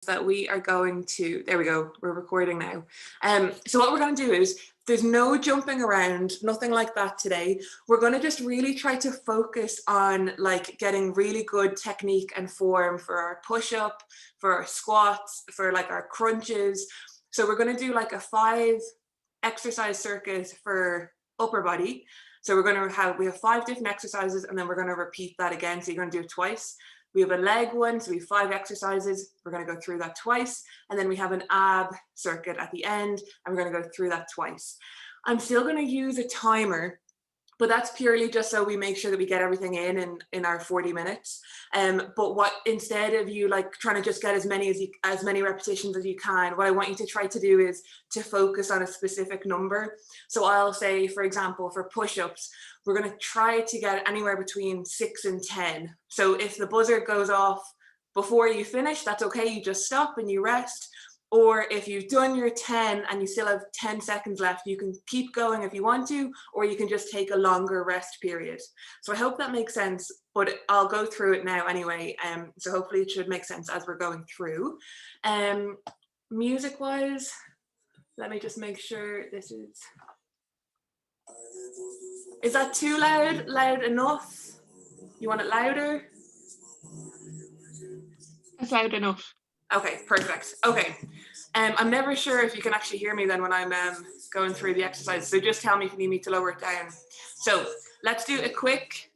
that we are going to, there we go, we're recording now. So what we're going to do is, there's no jumping around, nothing like that today. We're going to just really try to focus on like getting really good technique and form for our push-up, for our squats, for like our crunches. So we're going to do like a 5 exercise circuit for upper body. So we're going to have, we have 5 different exercises, and then we're going to repeat that again. So you're going to do it twice. We have a leg one, so we have 5 exercises. We're going to go through that twice. And then we have an ab circuit at the end, and we're going to go through that twice. I'm still going to use a timer, but that's purely just so we make sure that we get everything in our 40 minutes. But what, instead of you like trying to just get as many repetitions as you can, what I want you to try to do is to focus on a specific number. So I'll say, for example, for push-ups, we're going to try to get anywhere between 6 and 10. So if the buzzer goes off before you finish, that's okay, you just stop and you rest. Or if you've done your 10 and you still have 10 seconds left, you can keep going if you want to, or you can just take a longer rest period. So I hope that makes sense, but I'll go through it now anyway. So hopefully it should make sense as we're going through. Music wise, let me just make sure this is that too loud? Loud enough? You want it louder? It's loud enough. Okay, perfect. Okay. I'm never sure if you can actually hear me then when I'm going through the exercise, so just tell me if you need me to lower it down. So let's do a quick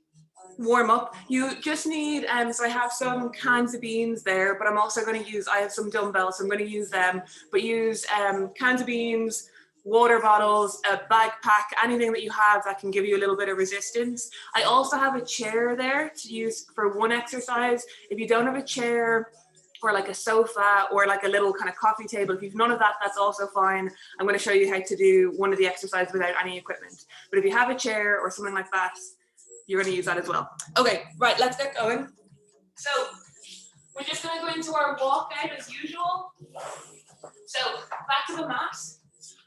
warm up. You just need, so I have some cans of beans there, but I'm also going to use, I have some dumbbells, so I'm going to use them, but use cans of beans, water bottles, a backpack, anything that you have that can give you a little bit of resistance. I also have a chair there to use for one exercise. If you don't have a chair, or like a sofa, or like a little kind of coffee table, if you've none of that, that's also fine. I'm going to show you how to do one of the exercises without any equipment. But if you have a chair or something like that, you're going to use that as well. Okay, right, let's get going. So we're just going to go into our walkout as usual. So back to the mat.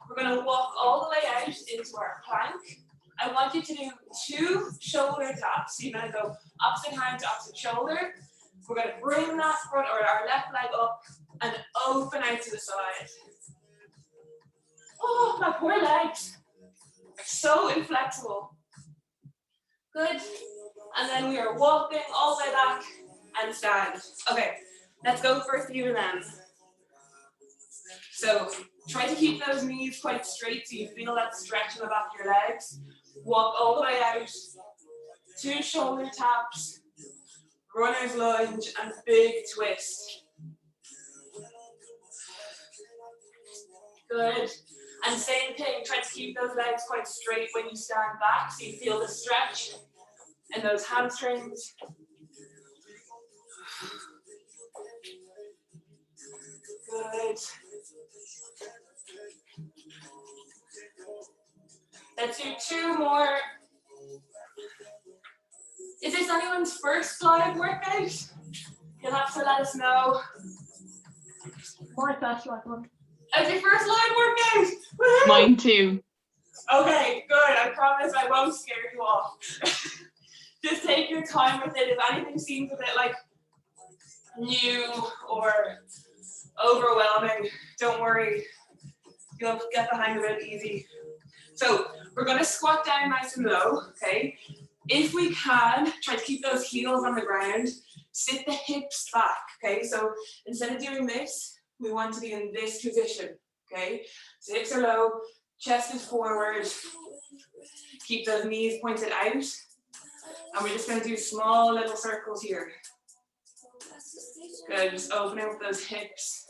We're going to walk all the way out into our plank. I want you to do 2 shoulder taps. So you're going to go opposite hand to opposite shoulder. We're going to bring that front or our left leg up and open out to the side. Oh, my poor legs are so inflexible. Good. And then we are walking all the way back and stand. Okay, let's go for a few of them. So try to keep those knees quite straight so you feel that stretch in the back of your legs. Walk all the way out. 2 shoulder taps. Runner's lunge and big twist. Good. And same thing, try to keep those legs quite straight when you stand back so you feel the stretch in those hamstrings. Good. Let's do 2 more. Is this anyone's first live workout? You'll have to let us know. My first live one. Is your first live workout? Woo-hoo! Mine too. Okay, good. I promise I won't scare you off. Just take your time with it. If anything seems a bit like new or overwhelming, don't worry. You'll get the hang of it easy. So we're going to squat down nice and low, okay? If we can, try to keep those heels on the ground, sit the hips back, okay? So instead of doing this, we want to be in this position, okay? So hips are low, chest is forward, keep those knees pointed out, and we're just gonna do small little circles here. Good, just open up those hips.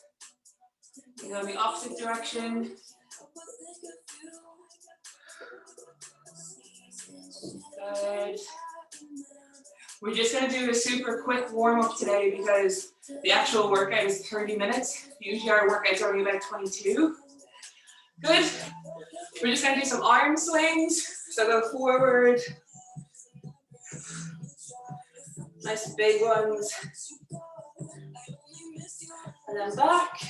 You go in the opposite direction. Good. We're just going to do a super quick warm-up today because the actual workout is 30 minutes. Usually our workout's only about 22. Good. We're just going to do some arm swings. So go forward. Nice big ones. And then back.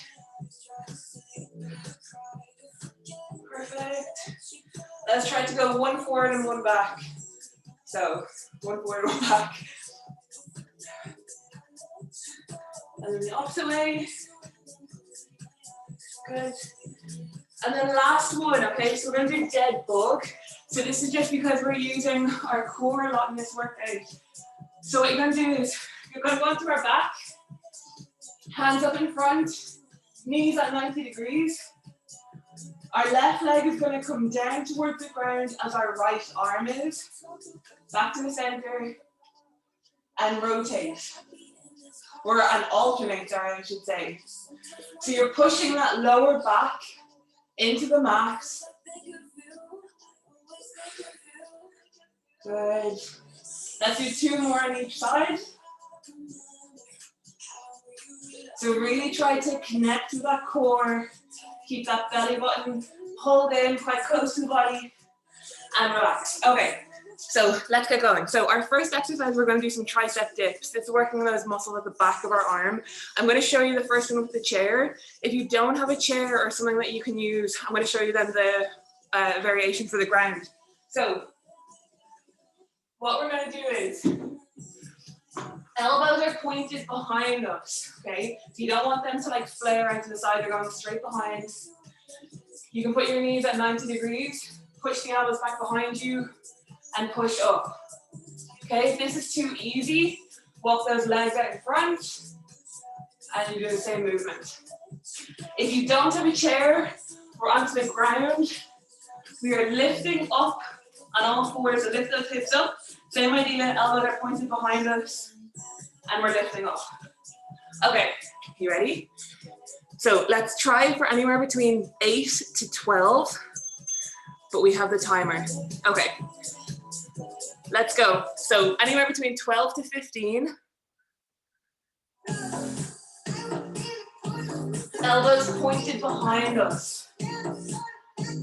Perfect. Let's try to go 1 forward and 1 back. So 1 forward, 1 back. And then the opposite way. Good. And then last one, okay, so we're gonna do dead bug. So this is just because we're using our core a lot in this workout. So what you're gonna do is, you're gonna go onto our back, hands up in front, knees at 90 degrees. Our left leg is gonna come down towards the ground as our right arm is. Back to the center, and rotate. Or an alternator, I should say. So you're pushing that lower back into the mat. Good. Let's do 2 more on each side. So really try to connect to that core. Keep that belly button pulled in quite close to the body. And relax. Okay, so let's get going. So our first exercise, we're going to do some tricep dips. This is working on those muscles at the back of our arm. I'm going to show you the first one with the chair. If you don't have a chair or something that you can use, I'm going to show you then the variation for the ground. So what we're going to do is, elbows are pointed behind us, okay? So you don't want them to like flare out to the side, they're going straight behind. You can put your knees at 90 degrees, push the elbows back behind you, and push up. Okay, if this is too easy, walk those legs out in front, and you do the same movement. If you don't have a chair, we're onto the ground. We are lifting up on all fours, so lift those hips up. Same idea, elbows are pointed behind us, and we're lifting up. Okay, you ready? So let's try for anywhere between 8 to 12, but we have the timer. Okay, let's go. So anywhere between 12 to 15. Elbows pointed behind us.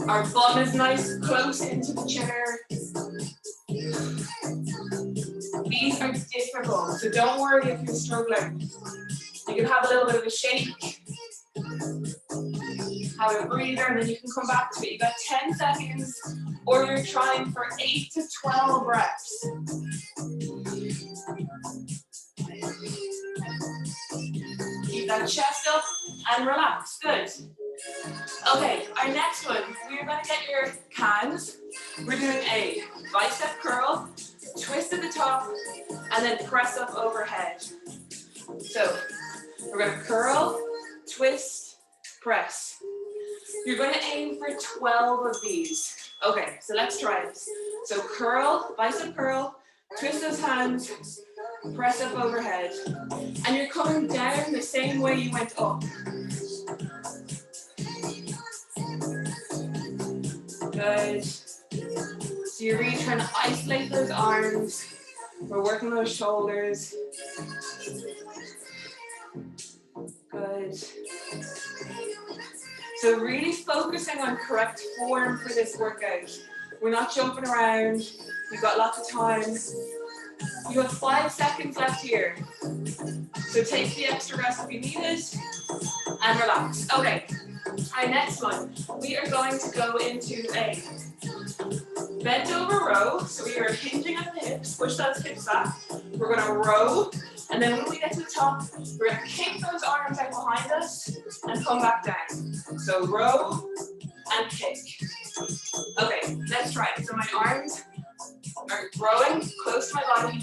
Our bum is nice, close into the chair. These are difficult, so don't worry if you're struggling. You can have a little bit of a shake, have a breather, and then you can come back to it. You got 10 seconds, or you're trying for 8 to 12 reps. Keep that chest up and relax. Good. Okay, our next one, we're going to get your cans. We're doing a bicep curl, twist at the top, and then press up overhead. So we're going to curl, twist, press. You're going to aim for 12 of these. Okay, so let's try this. So curl, bicep curl, twist those hands, press up overhead. And you're coming down the same way you went up. Good. So you're really trying to isolate those arms. We're working those shoulders. Good. So really focusing on correct form for this workout. We're not jumping around. We've got lots of time. You have 5 seconds left here. So take the extra rest if you need it and relax. Okay, our next one, we are going to go into a bent over row. So we are hinging at the hips, push those hips back. We're going to row, and then when we get to the top, we're going to kick those arms out behind us and come back down. So row and kick. Okay, let's try it. So my arms are rowing close to my body,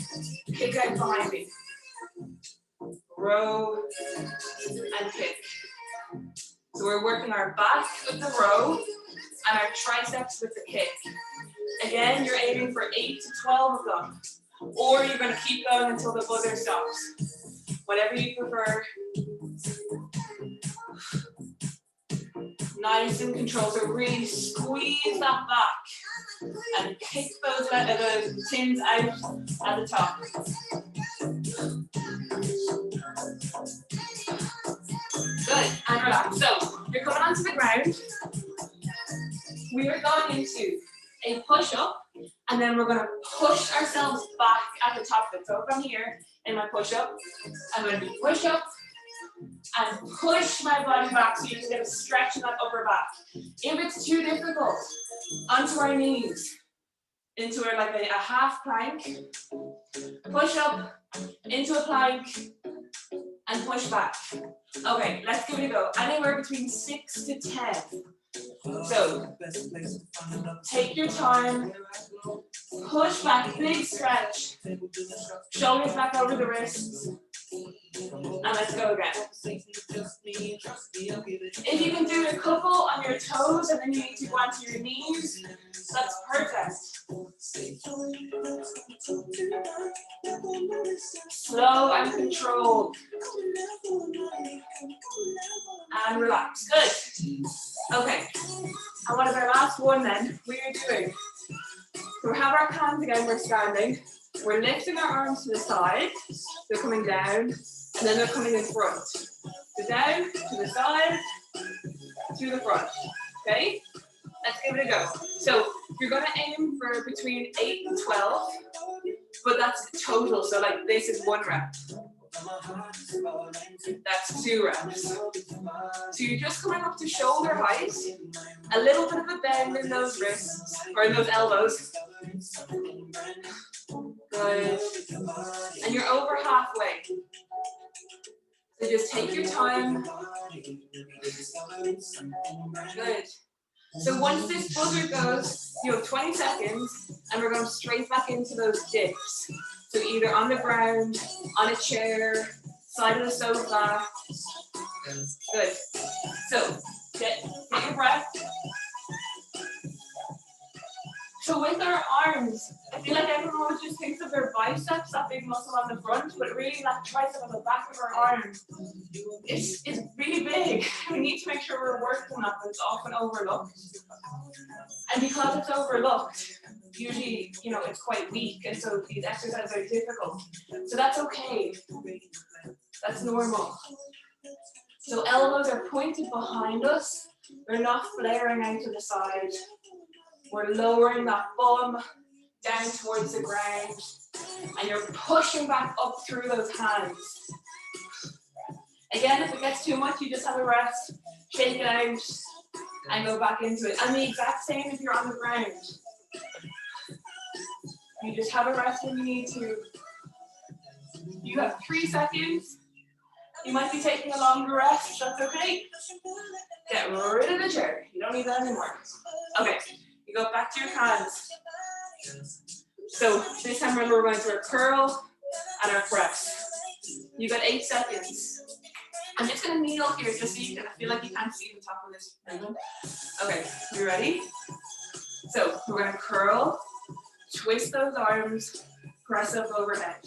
kick out behind me. Row and kick. So we're working our back with the row and our triceps with the kick. Again, you're aiming for 8 to 12 of them. Or you're going to keep going until the buzzer stops. Whatever you prefer. Nice and controlled. So really squeeze that back and kick those tins out at the top. Good, and relax. So you're coming onto the ground. We are going into a push-up, and then we're going to push ourselves back at the top of it. So if I'm here in my push-up, I'm going to do push-up and push my body back so you can get a stretch in that upper back. If it's too difficult, onto our knees, into like a half plank, push up, into a plank, and push back. Okay, let's give it a go. Anywhere between 6 to 10. So take your time, push back, big stretch, shoulders back over the wrists, and let's go again. If you can do a couple on your toes and then you need to go onto your knees, that's perfect. Slow and controlled. And relax. Good. Okay. And what is our last one then? We are doing. So we have our hands again, we're standing. We're lifting our arms to the side. They're coming down, and then they're coming in front. So down, to the side, to the front. Okay? Let's give it a go. So you're going to aim for between 8 and 12, but that's total. So like this is 1 rep. That's 2 reps. So you're just coming up to shoulder height, a little bit of a bend in those wrists, or in those elbows. Good. And you're over halfway. So just take your time. Good. So once this buzzer goes, you have 20 seconds, and we're going straight back into those dips. So either on the ground, on a chair, side of the sofa. Good. So get your breath. So with our arms, I feel like everyone always just thinks of their biceps, that big muscle on the front, but really that tricep on the back of our arm is really big. We need to make sure we're working that, but it's often overlooked. And because it's overlooked, usually, you know, it's quite weak, and so these exercises are difficult. So that's okay. That's normal. So elbows are pointed behind us. They're not flaring out to the side. We're lowering that bum down towards the ground, and you're pushing back up through those hands. Again, if it gets too much, you just have a rest, shake it out, and go back into it. And the exact same if you're on the ground. You just have a rest when you need to. You have 3 seconds. You might be taking a longer rest, that's okay. Get rid of the chair. You don't need that anymore. Okay. You go back to your hands. So this time, remember, we're going to our curl and our press. You got 8 seconds. I'm just going to kneel here just so you can, I feel like you can't see the top of this. Okay, you ready? So we're going to curl, twist those arms, press up overhead.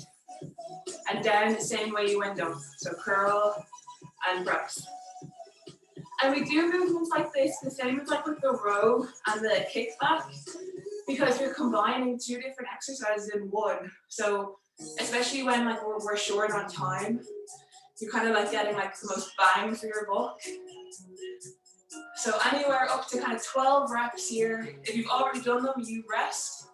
And down the same way you went up. So curl and press. And we do movements like this, the same as like with the row and the kickback, because you're combining 2 different exercises in one. So especially when like we're short on time, you're kind of like getting like the most bang for your buck. So anywhere up to kind of 12 reps here. If you've already done them, you rest.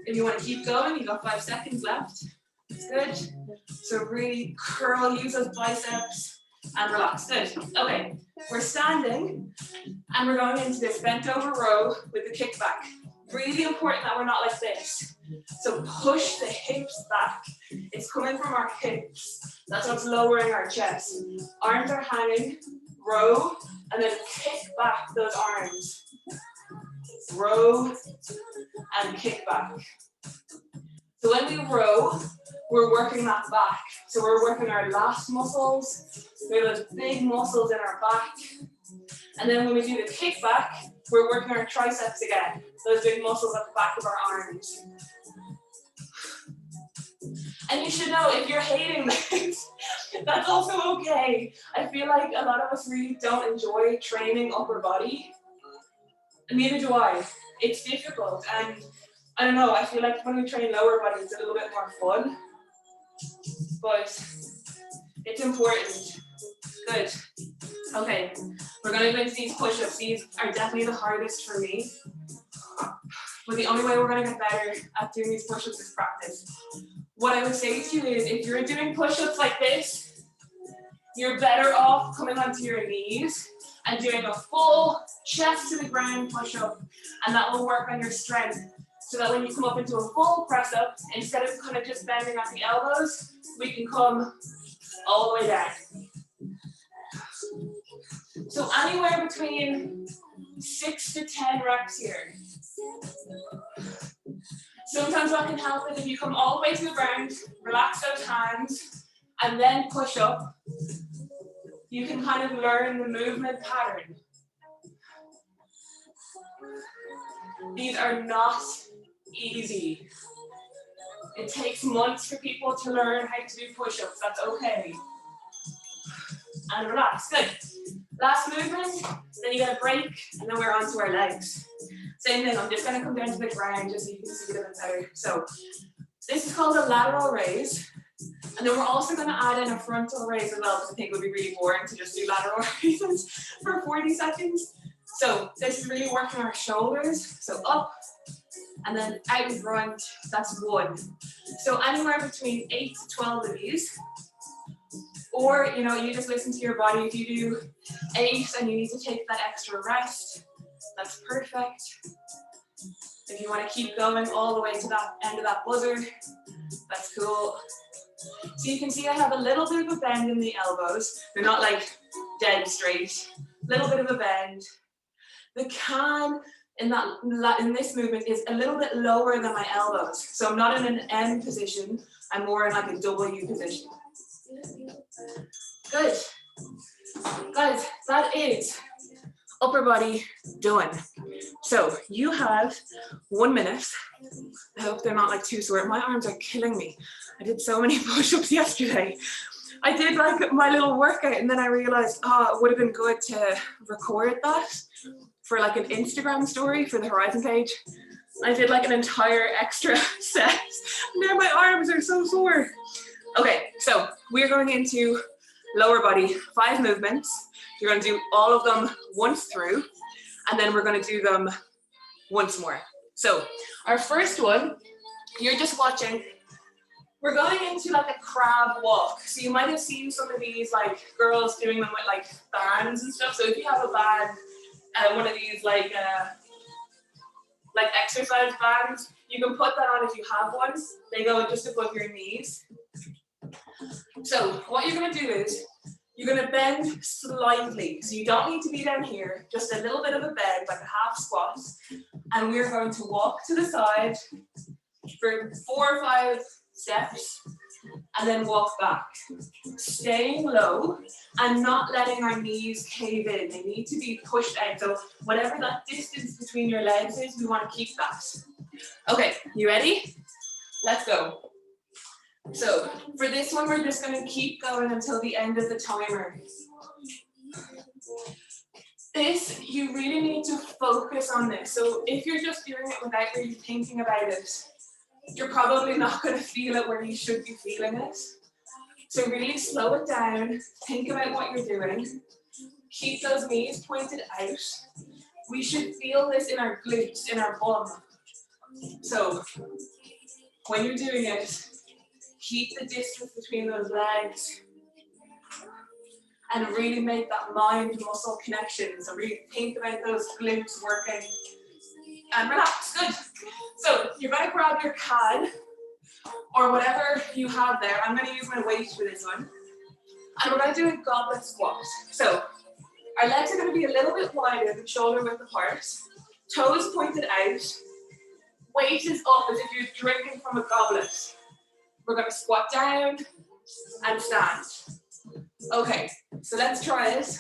If you want to keep going, you've got 5 seconds left. That's good. So really curl, use those biceps. And relax. Good. Okay, we're standing and we're going into this bent over row with the kickback. Really important that we're not like this. So push the hips back. It's coming from our hips. That's what's lowering our chest. Arms are hanging, row, and then kick back those arms. Row and kick back. So when we row, we're working that back. So we're working our lats muscles. We have those big muscles in our back. And then when we do the kick back, we're working our triceps again. Those big muscles at the back of our arms. And you should know, if you're hating this, that's also okay. I feel like a lot of us really don't enjoy training upper body. And neither do I. It's difficult. And I don't know, I feel like when we train lower body, it's a little bit more fun. But it's important. Good. Okay, we're going to go into these push-ups. These are definitely the hardest for me. But the only way we're going to get better at doing these push-ups is practice. What I would say to you is, if you're doing push-ups like this, you're better off coming onto your knees and doing a full chest to the ground push-up, and that will work on your strength. So that when you come up into a full press-up, instead of kind of just bending at the elbows, we can come all the way down. So anywhere between 6 to 10 reps here. Sometimes what can help is if you come all the way to the ground, relax those hands, and then push up. You can kind of learn the movement pattern. These are not easy. It takes months for people to learn how to do push-ups. That's okay. And relax. Good. Last movement, then you get a break, and then we're on to our legs. Same thing, I'm just going to come down to the ground just so you can see it a bit better. So this is called a lateral raise. And then we're also going to add in a frontal raise as well, because I think it would be really boring to just do lateral raises for 40 seconds. So this is really working our shoulders. So up and then out in front, that's 1. So anywhere between 8 to 12 of these. Or, you know, you just listen to your body. If you do 8 and you need to take that extra rest, that's perfect. If you want to keep going all the way to that end of that buzzer, that's cool. So you can see I have a little bit of a bend in the elbows. They're not like dead straight. Little bit of a bend. The can in this movement is a little bit lower than my elbows. So I'm not in an M position. I'm more in like a W position. Good. Guys, that is upper body done. So you have 1 minute. I hope they're not like too sore. My arms are killing me. I did so many push-ups yesterday. I did like my little workout and then I realized, oh, it would have been good to record that for like an Instagram story for the Horizon page. I did like an entire extra set. Now my arms are so sore. Okay, so we're going into lower body, 5 movements. You're going to do all of them once through, and then we're going to do them once more. So our first one, you're just watching. We're going into like a crab walk. So you might have seen some of these like girls doing them with like bands and stuff. So if you have a band, one of these like exercise bands, you can put that on if you have one. They go just above your knees. So what you're going to do is you're going to bend slightly. So you don't need to be down here, just a little bit of a bend, like a half squat. And we're going to walk to the side for 4 or 5 steps and then walk back. Staying low and not letting our knees cave in. They need to be pushed out. So whatever that distance between your legs is, we want to keep that. Okay, you ready? Let's go. So for this one, we're just going to keep going until the end of the timer. This, you really need to focus on this. So if you're just doing it without really thinking about it, you're probably not going to feel it where you should be feeling it. So really slow it down, think about what you're doing, keep those knees pointed out. We should feel this in our glutes, in our bum. So when you're doing it, keep the distance between those legs and really make that mind-muscle connection. So really think about those glutes working and relax. Good. So you're going to grab your can or whatever you have there. I'm going to use my weight for this one. And we're going to do a goblet squat. So our legs are going to be a little bit wider than shoulder width apart. Toes pointed out. Weight is up as if you're drinking from a goblet. We're going to squat down and stand. Okay, so let's try it.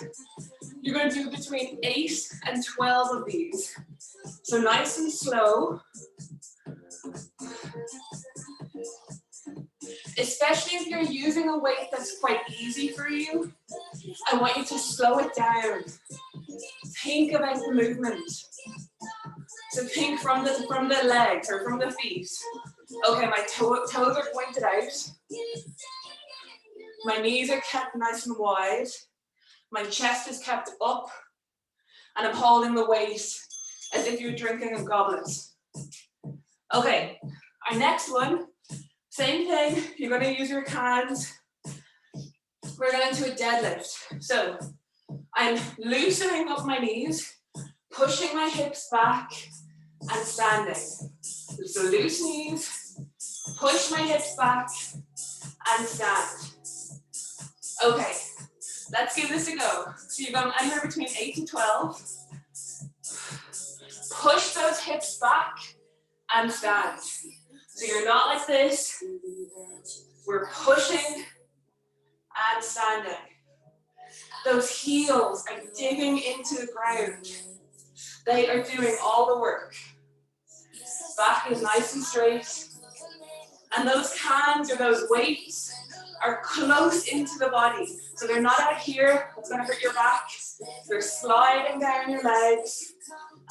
You're going to do between 8 and 12 of these. So nice and slow. Especially if you're using a weight that's quite easy for you, I want you to slow it down. Think about the movement. So think from the legs or from the feet. Okay, my toes are pointed out. My knees are kept nice and wide. My chest is kept up. And I'm holding the weight as if you're drinking a goblet. Okay, our next one, same thing. You're going to use your hands. We're going to a deadlift. So I'm loosening up my knees, pushing my hips back, and standing. So loose knees, push my hips back, and stand. Okay, let's give this a go. So you've gone anywhere between 8 to 12. Push those hips back and stand. So you're not like this. We're pushing and standing. Those heels are digging into the ground. They are doing all the work. Back is nice and straight. And those hands or those weights are close into the body. So they're not out here, that's going to hurt your back. They're sliding down your legs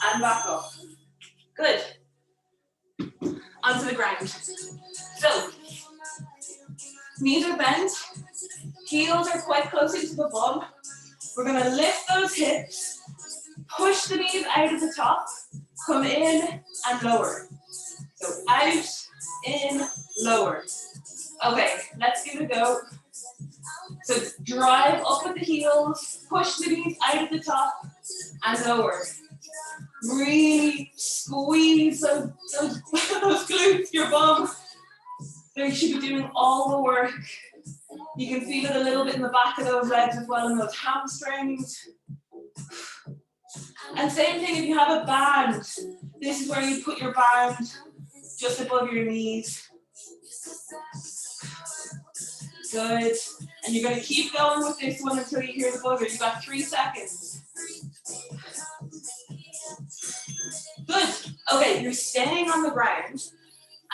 and back up. Good. Onto the ground. So, knees are bent, heels are quite close into the bum. We're going to lift those hips, push the knees out of the top, come in and lower. So out, in, lower. Okay, let's give it a go. So drive up with the heels, push the knees out of the top and lower. Really squeeze those glutes, your bum. They should be doing all the work. You can feel it a little bit in the back of those legs as well, in those hamstrings. And same thing if you have a band. This is where you put your band just above your knees. Good. And you're going to keep going with this one until you hear the buzzer. You've got 3 seconds. Good. Okay, you're staying on the ground,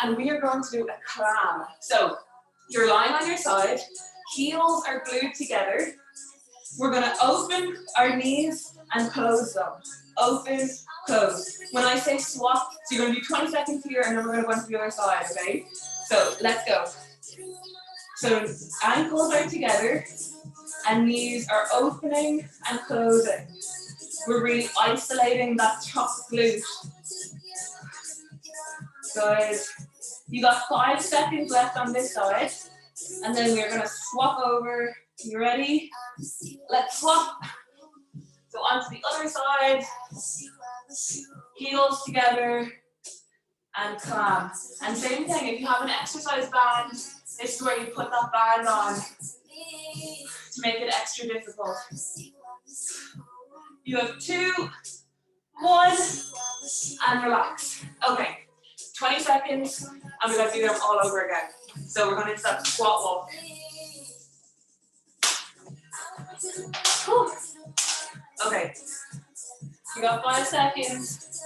and we are going to do a clam. So you're lying on your side, heels are glued together. We're going to open our knees and close them. Open, close. When I say swap, so you're going to do 20 seconds here, and then we're going to go to the other side, okay? So let's go. So ankles are together, and knees are opening and closing. We're really isolating that top glute. Good. You got 5 seconds left on this side, and then we're going to swap over. You ready? Let's swap. So onto the other side. Heels together and clam. And same thing, if you have an exercise band, this is where you put that band on to make it extra difficult. You have 2, 1, and relax. Okay, 20 seconds, and we're going to do them all over again. So we're going to do that squat walk. Whew. Okay, you got 5 seconds.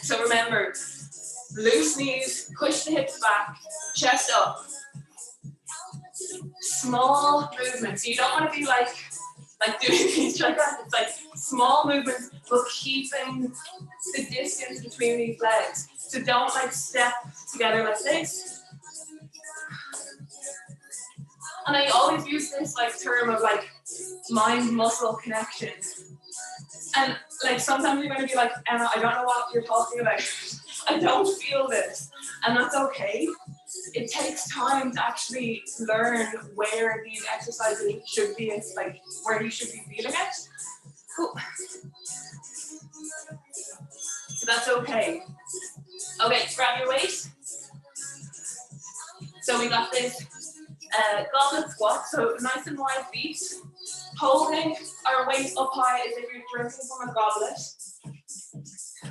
So remember, loose knees, push the hips back, chest up. Small movements. You don't want to be like doing these like that. It's like small movements, but keeping the distance between these legs. So don't like step together like this. And I always use this like term of like mind-muscle connection. And like sometimes you're going to be like, Emma, I don't know what you're talking about. I don't feel this. And that's okay. It takes time to actually learn where these exercises should be, and like where you should be feeling it. Cool. So that's okay. Okay, grab your weight. So we got this goblet squat, so nice and wide feet. Holding our weight up high as if you're drinking from a goblet.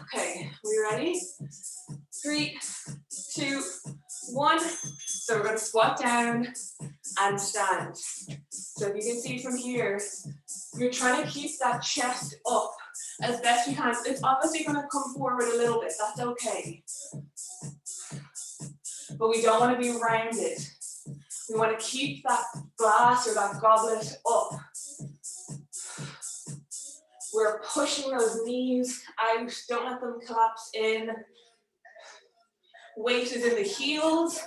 Okay, we ready? 3, 2, 1. So we're going to squat down and stand. So if you can see from here, you're trying to keep that chest up as best you can. It's obviously going to come forward a little bit. That's okay. But we don't want to be rounded. We want to keep that glass or that goblet up. We're pushing those knees out. Don't let them collapse in. Weight is in the heels.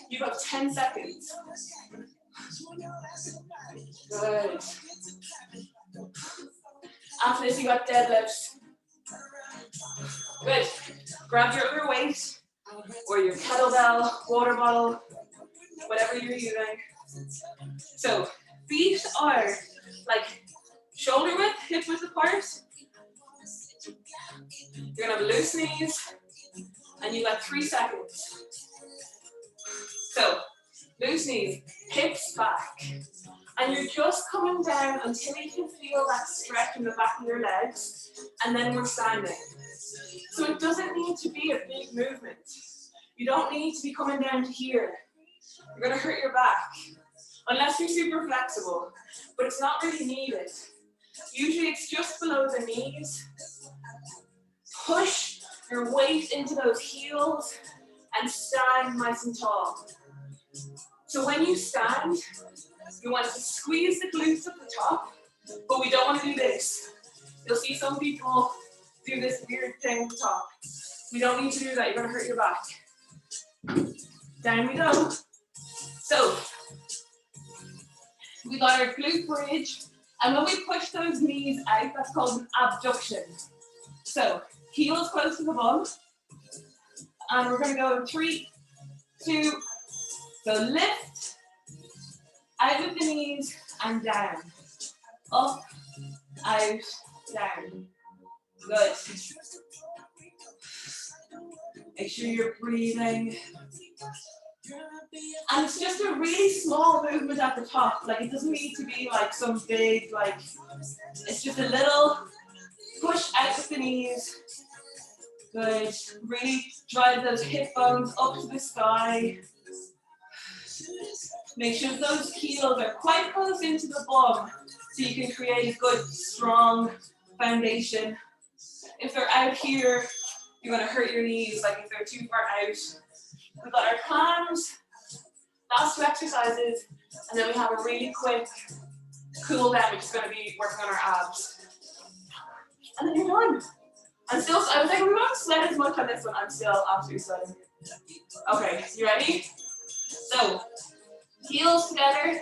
You've got 10 seconds. Good. After this, you got deadlifts. Good. Grab your other weight or your kettlebell, water bottle, whatever you're using. So feet are like shoulder width, hip width apart. You're gonna have loose knees, and you got 3 seconds. So loose knees, hips back. And you're just coming down until you can feel that stretch in the back of your legs, and then we're standing. So it doesn't need to be a big movement. You don't need to be coming down to here. You're gonna hurt your back, unless you're super flexible, but it's not really needed. Usually it's just below the knees. Push your weight into those heels and stand nice and tall. So when you stand, you want to squeeze the glutes at the top, but we don't want to do this. You'll see some people do this weird thing at the top. We don't need to do that, you're gonna hurt your back. Down we go. So, we got our glute bridge, and when we push those knees out, that's called an abduction. So, heels close to the bum, and we're gonna go in 3, 2, so lift, out with the knees, and down. Up, out, down. Good. Make sure you're breathing. And it's just a really small movement at the top. Like, it doesn't need to be like some big, like, it's just a little push out with the knees. Good. Really drive those hip bones up to the sky. Make sure those heels are quite close into the bum so you can create a good, strong foundation. If they're out here, you're going to hurt your knees, like if they're too far out. We've got our clams, last 2 exercises, and then we have a really quick cool down, which is going to be working on our abs. And then you're done. I was like, we won't sweat as much on this one. I'm still absolutely sweating. Okay, you ready? So, heels together,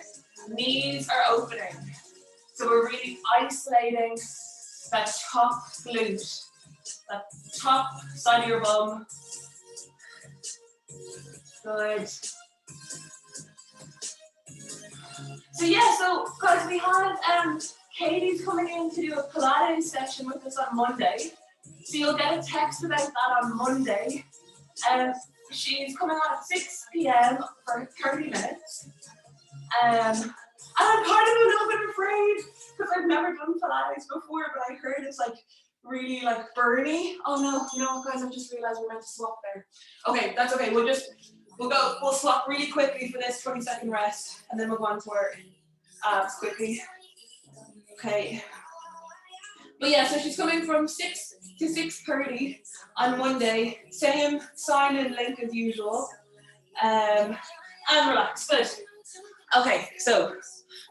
knees are opening. So we're really isolating that top glute, that top side of your bum. Good. So yeah, so guys, we have Katie's coming in to do a Pilates session with us on Monday. So you'll get a text about that on Monday. She's coming on at 6 p.m. for 30 minutes. And I'm kind of a little bit afraid because I've never done Pilates before, but I heard it's like really like burny. Oh no, you know what guys, I've just realized we're meant to swap there. Okay, that's okay. We'll swap really quickly for this 20-second rest, and then we'll go on to our abs quickly. Okay. But yeah, so she's coming from 6 to 6:30 on Monday. Same sign-in link as usual. And relax. Good. Okay, so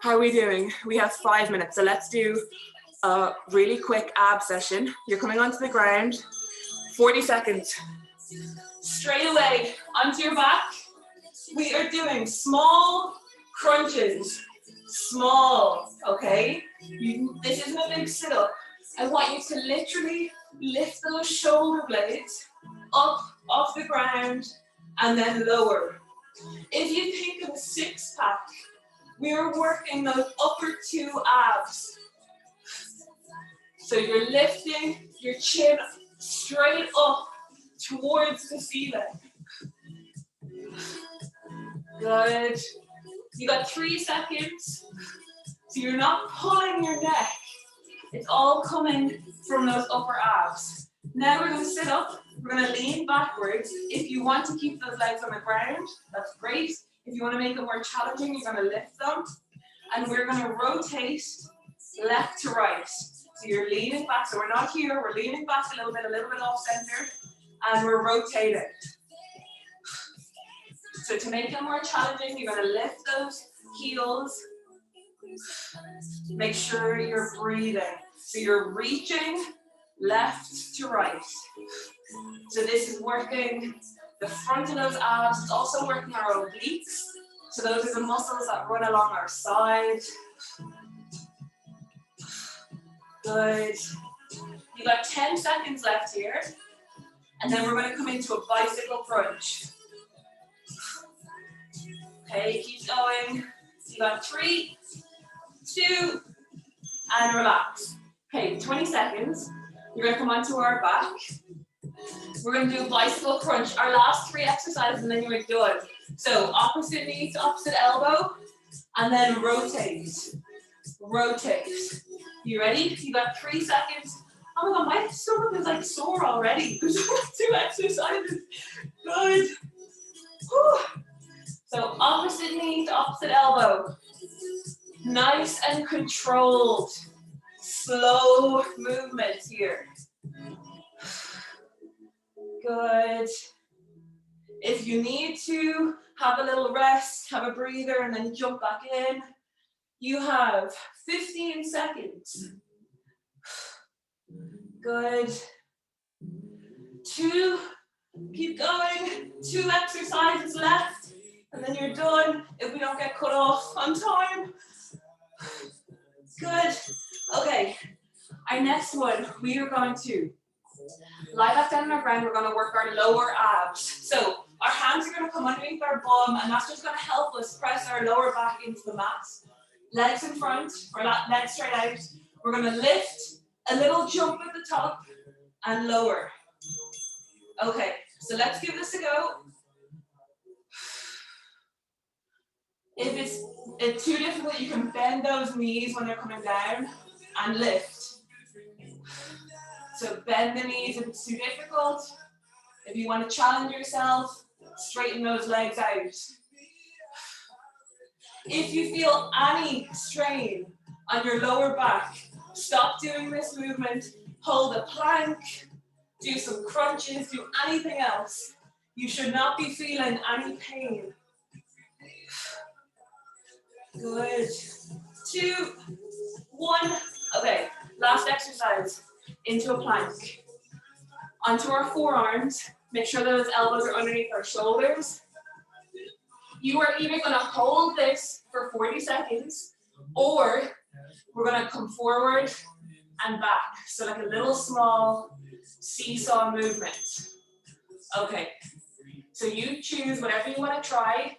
how are we doing? We have 5 minutes, so let's do a really quick ab session. You're coming onto the ground, 40 seconds. Straight away onto your back. We are doing small crunches. Small, okay? This isn't a big sit-up. I want you to literally lift those shoulder blades up off the ground and then lower. If you think of a 6-pack, we are working those upper 2 abs. So you're lifting your chin straight up towards the ceiling. Good. You got 3 seconds. So you're not pulling your neck. It's all coming from those upper abs. Now we're going to sit up. We're going to lean backwards. If you want to keep those legs on the ground, that's great. If you want to make it more challenging, you're going to lift them. And we're going to rotate left to right. So you're leaning back. So we're not here. We're leaning back a little bit off center. And we're rotating. So to make it more challenging, you're going to lift those heels. Make sure you're breathing. So you're reaching left to right. So this is working the front of those abs. It's also working our obliques. So those are the muscles that run along our side. Good. You've got 10 seconds left here. And then we're going to come into a bicycle crunch. Okay, keep going. You got 3, 2, and relax. Okay, 20 seconds. You're going to come onto our back. We're going to do a bicycle crunch. Our last 3 exercises, and then you're done. So opposite knee to opposite elbow. and then rotate. Rotate. You ready? You got 3 seconds. Oh my God, my stomach is like sore already. There's only 2 exercises. Good. Whew. So opposite knee to opposite elbow. Nice and controlled. Slow movement here. Good. If you need to have a little rest, have a breather, and then jump back in, you have 15 seconds. Good. 2, keep going. 2 exercises left, and then you're done if we don't get cut off on time. Good. Okay, our next one, we are going to lie back down on our ground. We're going to work our lower abs. So our hands are going to come underneath our bum, and that's just going to help us press our lower back into the mat. Legs in front, or legs straight out. We're going to lift, a little jump at the top, and lower. Okay, so let's give this a go. If it's too difficult, you can bend those knees when they're coming down and lift. So bend the knees if it's too difficult. If you want to challenge yourself, straighten those legs out. If you feel any strain on your lower back, stop doing this movement, hold a plank, do some crunches, do anything else. You should not be feeling any pain. Good. 2, 1. Okay, last exercise. Into a plank. Onto our forearms. Make sure those elbows are underneath our shoulders. You are either going to hold this for 40 seconds, or we're going to come forward and back. So like a little small seesaw movement. Okay, so you choose whatever you want to try.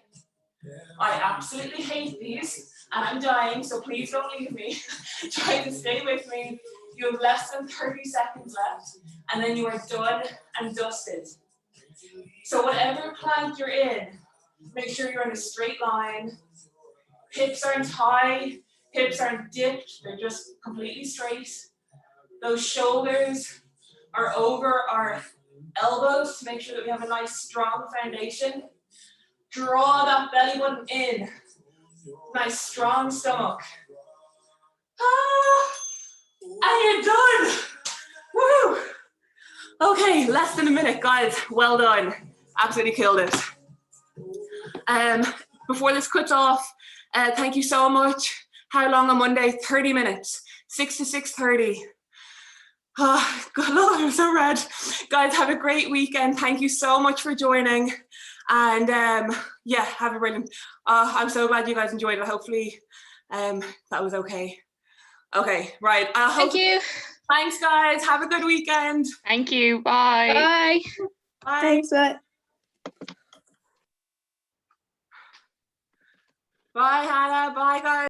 I absolutely hate these, and I'm dying, so please don't leave me. Try to stay with me. You have less than 30 seconds left, and then you are done and dusted. So whatever plank you're in, make sure you're in a straight line. Hips aren't high, hips aren't dipped, they're just completely straight. Those shoulders are over our elbows to make sure that we have a nice strong foundation. Draw that belly button in. Nice strong stomach. And you're done. Woo! Okay, less than a minute, guys. Well done. Absolutely killed it. Before this cuts off, thank you so much. How long on Monday? 30 minutes. 6 to 6:30. Oh, God, Lord, I'm so red. Guys, have a great weekend. Thank you so much for joining. And yeah, have a brilliant. I'm so glad you guys enjoyed it. Hopefully that was okay. Okay, right. Thank you. Thanks, guys. Have a good weekend. Thank you. Bye. Bye. Bye. Thanks. Bye. Bye, Hannah. Bye, guys.